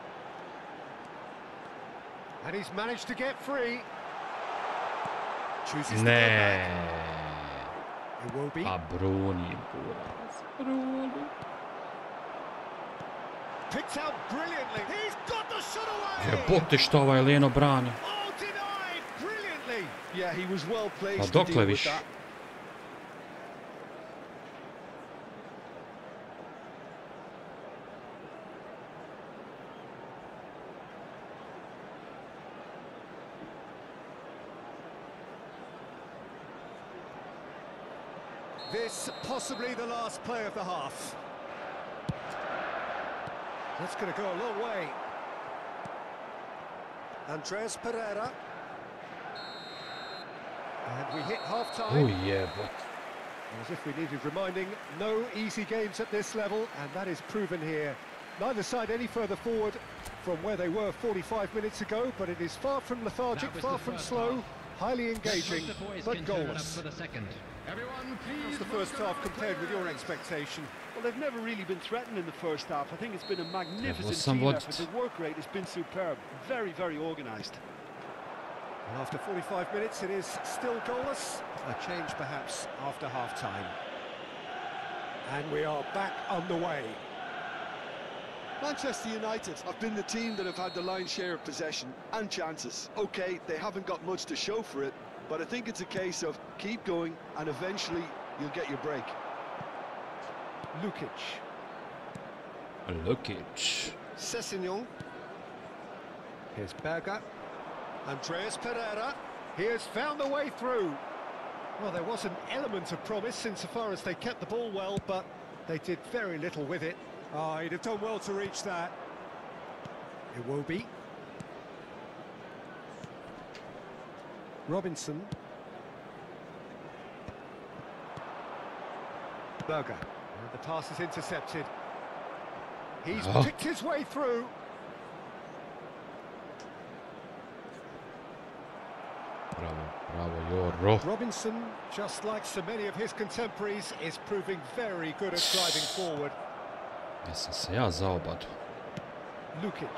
And he's managed to get free. Chooses to go back. Ne. It will be. A Bruni, buraz. Bruni. Picked out brilliantly. He's got the shot away. Jebote što ovaj Leno brani. Oh, denied brilliantly. Yeah, he was well Pa placed to dokle deal with više? that. This possibly the last play of the half. That's going to go a long way. Andres Pereira. And we hit half-time. Uj jebote. As if we needed reminding, no easy games at this level, and that is proven here. Neither side any further forward from where they were 45 minutes ago, but it is far from lethargic, far from slow, highly engaging, but goalless. How's the first half compared with your expectation? Well, they've never really been threatened in the first half. I think it's been a magnificent team somewhat- effort. The work rate has been superb. Very, very organised. And after 45 minutes, it is still goalless. A change perhaps after half-time. And we are back underway. Manchester United have been the team that have had the lion's share of possession and chances. OK, they haven't got much to show for it, but I think it's a case of keep going and eventually you'll get your break. Lukic. Lukic. Sessignon. Here's Berger. Andres Pereira. He has found the way through. Well, there was an element of promise insofar as they kept the ball well, but they did very little with it. Oh, he'd have done well to reach that. Iwobi. Robinson. Berger. And the pass is intercepted. He's picked his way through. Bravo, Joro. Robinson, just like so many of his contemporaries, is proving very good at driving forward. Jesam se ja zaobado. Lukic.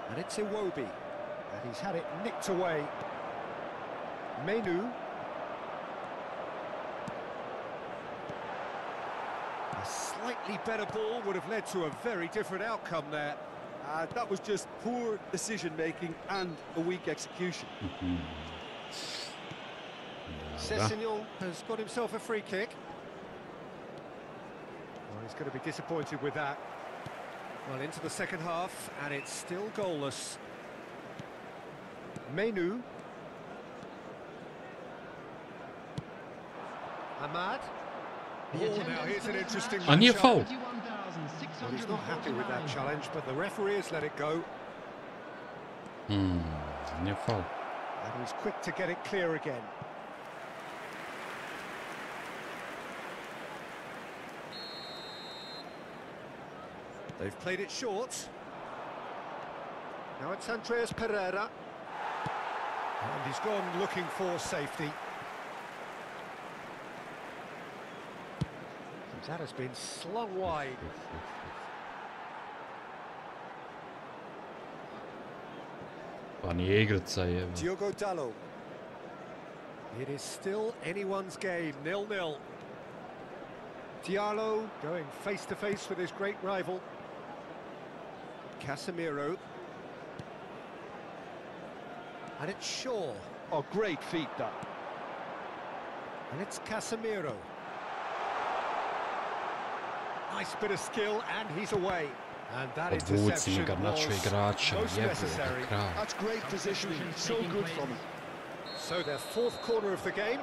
And it's Iwobi. And he's had it nicked away. Menu. A slightly better ball would have led to a very different outcome there. That was just poor decision-making and a weak execution. Sessignon has got himself a free kick. Well, he's going to be disappointed with that. Well, into the second half, and it's still goalless. Menu. Ahmad. Oh, now here's an interesting A nije matchup. faul. Well, he's not happy with that challenge, but the referee has let it go. Nije faul. And he's quick to get it clear again. They've played it short. Now it's Andres Pereira. And he's gone looking for safety. That has been slung wide. Pa nije igrica je. Diogo Dalot. It is still anyone's game, 0-0. Diallo going face to face with his great rival. Casemiro. And it's Shaw. Oh, great feat that. And it's Casemiro. Nice bit of skill, and he's away. And that interception was most necessary. That's great positioning, so good from him. So their fourth corner of the game.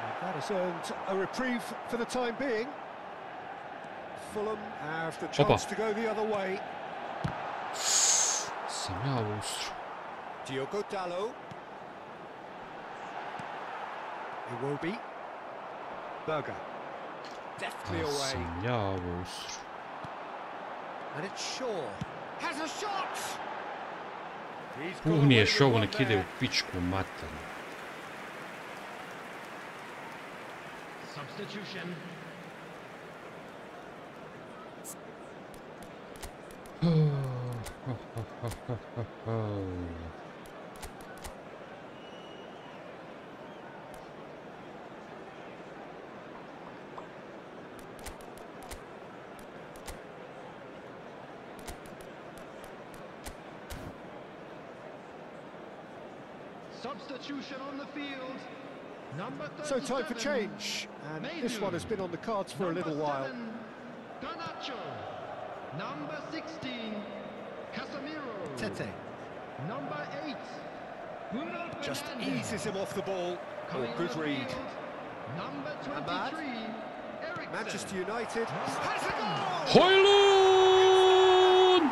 And that has earned a reprieve for the time being. Fulham have the chance to go the other way. Diogo Dalot. Iwobi. Berger. Deftly away. And it's Shaw. Has a shot! Puhnije Shaw, nek ide u pičku maternu. Substitution. Substitution on the field. Number 37. So time for change, and this one has been on the cards for a little while. Garnacho. Number 16. Casemiro. Tete. Number 8. Bruno Just Fernandes. eases him off the ball. Coming Oh, good on the read. field, Number 23. Eriksen. Manchester United has a goal! Højlund!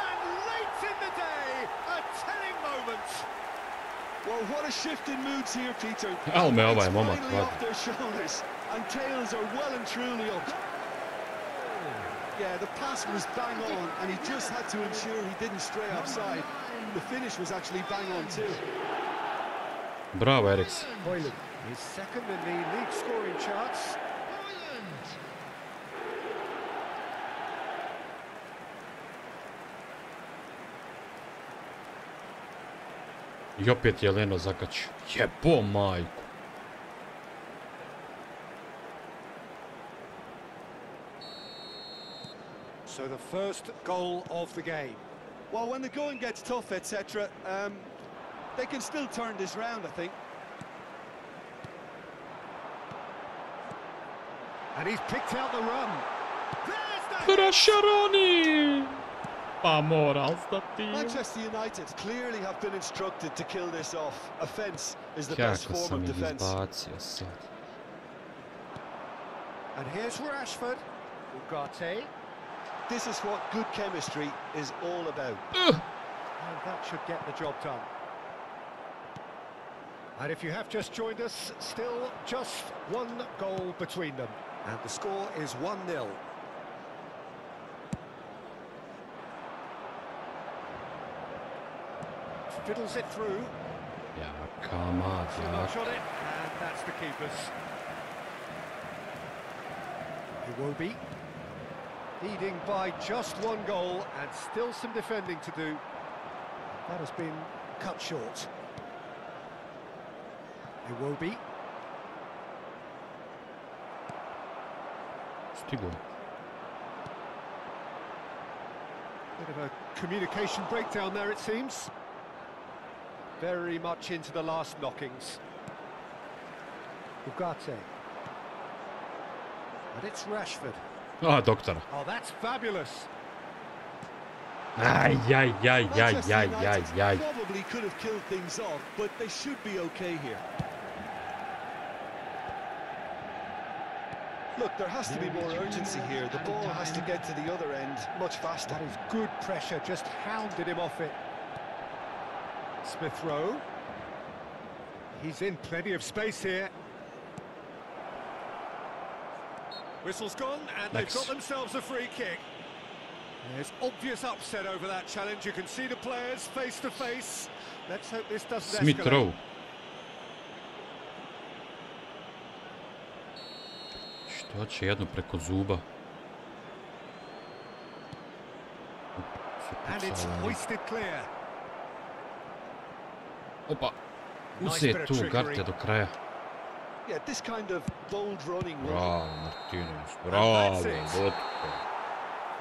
And late in the day, a telling moment. Well, what a shift in moods here, Peter. Al me ovaj It's momak finally vadi. off their shoulders, and tails are well and truly up. Yeah, the pass was bang on, and he just had to ensure he didn't stray offside. The finish was actually bang on too. Bravo, Eriks. Højlund is second in the league scoring charts. Højlund. I opet je Leno zakačio. Jebo majku. So the first goal of the game. Well, when the going gets tough, etc., they can still turn this round, I think. And he's picked out the run. There's the Prašaroni! Pa moral stati. Manchester United clearly have been instructed to kill this off. Offence is the best Kako form sam of ih defence. izbacio sad. And here's Rashford. Ugarte. This is what good chemistry is all about. And that should get the job done. And if you have just joined us, still just one goal between them. And the score is 1-0. Fiddles it through. Jaka mat, Too much on it, and that's the keeper's. Iwobi. Leading by just one goal, and still some defending to do. That has been cut short. Iwobi. Stigo. Bit of a communication breakdown there, it seems. Very much into the last knockings. Ugarte. And it's Rashford. Ah, doktora. Oh, that's fabulous. Aj. Manchester United probably could have killed things off, but they should be okay here. Look, there has to be more urgency here. The ball has to get to the other end much faster. That is good pressure, just hounded him off it. Smith Rowe. He's in plenty of space here. Whistle's gone, and they've got themselves a free kick. There's obvious upset over that challenge. You can see the players face to face. Let's hope this doesn't escalate. Smith Rowe. Što će jedno preko zuba? And it's hoisted clear. Opa. Uze tu Garte do kraja. Yeah, this kind of bold running. Bravo, Martinović. Bravo, Vodko.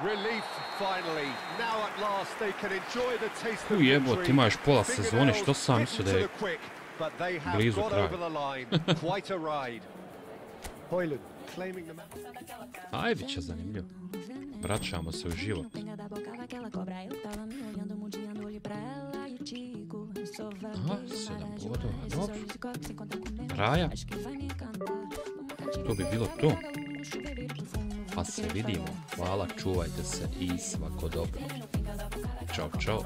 Relief finally. Now at last they can enjoy the taste of Jebo, ti imaš pola sezone, što sam mislio da je blizu kraja. Aj, bit će zanimljivo. Vraćamo se u život. Aha, 7 bodova, dobro. Kraja. To bi bilo to. Pa se vidimo. Hvala, čuvajte se i svako dobro. Ćao, čao.